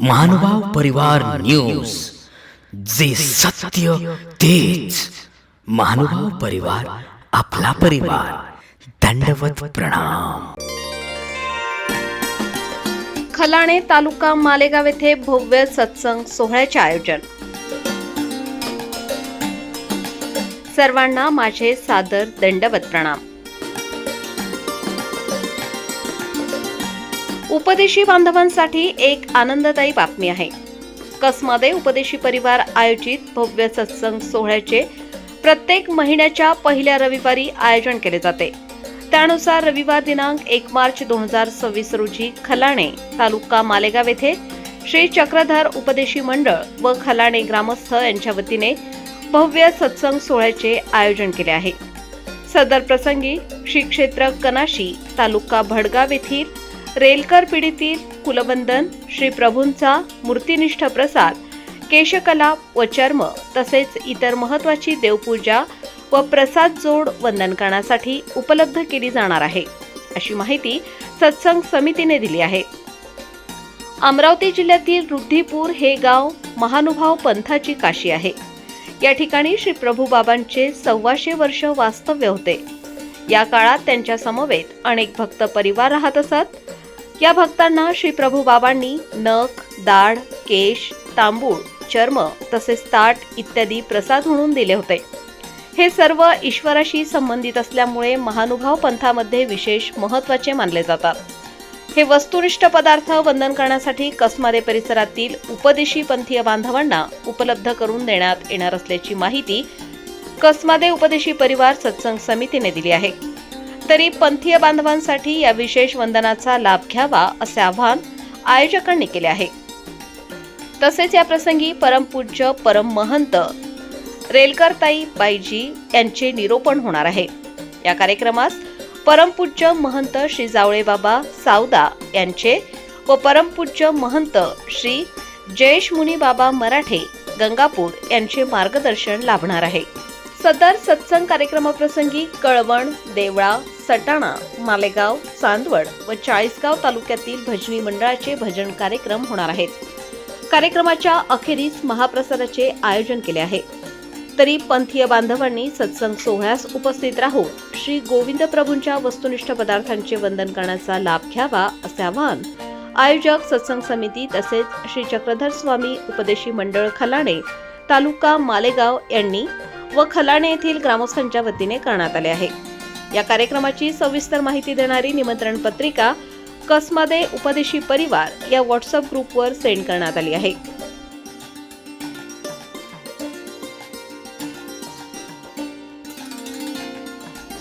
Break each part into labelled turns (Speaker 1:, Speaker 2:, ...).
Speaker 1: महानुभाव परिवार न्यूज, जे सत्य तेच. महानुभाव परिवार, आपला परिवार. दंडवत प्रणाम.
Speaker 2: खलाणे तालुका मालेगाव येथे भव्य सत्संग सोहळ्याचे आयोजन. सर्वांना माझे सादर दंडवत प्रणाम. उपदेशी बांधवांसाठी एक आनंददायी बातमी आहे. कसमध्ये उपदेशी परिवार आयोजित भव्य सत्संग सोहळ्याचे प्रत्येक महिन्याच्या पहिल्या रविवारी आयोजन केले जाते. त्यानुसार रविवार दिनांक 1 मार्च 2026 रोजी खलाणे तालुका मालेगाव येथे श्री चक्रधर उपदेशी मंडळ व खलाणे ग्रामस्थ यांच्या वतीने भव्य सत्संग सोहळ्याचे आयोजन केले आहे. सदर प्रसंगी श्री क्षेत्र कनाशी तालुका भडगाव येथील रेलकर पिढीतील कुलबंधन, श्री प्रभूंचा मूर्तिनिष्ठ प्रसाद, केशकला व चर्म तसेच इतर महत्त्वाची देवपूजा व प्रसाद जोड वंदन करण्यासाठी उपलब्ध केली जाणार आहे, अशी माहिती सत्संग समितीने दिली आहे. अमरावती जिल्ह्यातील रुद्दीपूर हे गाव महानुभाव पंथाची काशी आहे. या ठिकाणी श्री प्रभू बाबांचे 125 वर्ष वास्तव्य होते. या काळात त्यांच्या समवेत अनेक भक्त परिवार राहत असत. या भक्तांना श्री प्रभू बाबांनी नख, दाढ, केश, तांबूळ, चर्म तसेच ताट इत्यादी प्रसाद म्हणून दिले होते. हे सर्व ईश्वराशी संबंधित असल्यामुळे महानुभाव पंथामध्ये विशेष महत्त्वाचे मानले जातात. हे वस्तुनिष्ठ पदार्थ वंदन करण्यासाठी कसमारे परिसरातील उपदेशी पंथीय बांधवांना उपलब्ध करून देण्यात येणार असल्याची माहिती कसमादे उपदेशी परिवार सत्संग समितीने दिली आहे. तरी पंथीय बांधवांसाठी या विशेष वंदनाचा लाभ घ्यावा असे आवाहन आयोजकांनी केले आहे. तसेच या प्रसंगी परमपूज्य परममहंत रेलकरताई बाईजी यांचे निरोपण होणार आहे. या कार्यक्रमास परमपूज्य महंत श्री जावळे बाबा सावदा यांचे व परमपूज्य महंत श्री जयेश मुनी बाबा मराठे गंगापूर यांचे मार्गदर्शन लाभणार आहे. सदर सत्संग कार्यक्रमाप्रसंगी कळवण, देवळा, सटाणा, मालेगाव, चांदवड व चाळीसगाव तालुक्यातील भजनी मंडळाचे भजन कार्यक्रम होणार आहेत. कार्यक्रमाच्या अखेरीस महाप्रसादाचे आयोजन केले आहे. तरी पंथीय बांधवांनी सत्संग सोहळ्यास उपस्थित राहून श्री गोविंद प्रभूंच्या वस्तुनिष्ठ पदार्थांचे वंदन करण्याचा लाभ घ्यावा असे आवाहन आयोजक, सत्संग समिती तसेच श्री चक्रधर स्वामी उपदेशी मंडळ खलाणे तालुका मालेगाव यांनी व खलाणे येथील ग्रामस्थांच्या वतीने करण्यात आले आहे. या कार्यक्रमाची सविस्तर माहिती देणारी निमंत्रण पत्रिका कसमादे उपदेशी परिवार या व्हॉट्सअप ग्रुपवर सेंड करण्यात आली आहे.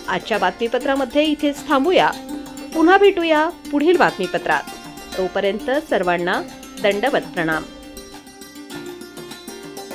Speaker 2: आजच्या बातमीपत्रामध्ये इथेच थांबूया. पुन्हा भेटूया पुढील बातमीपत्रात. तोपर्यंत सर्वांना दंडवत प्रणाम.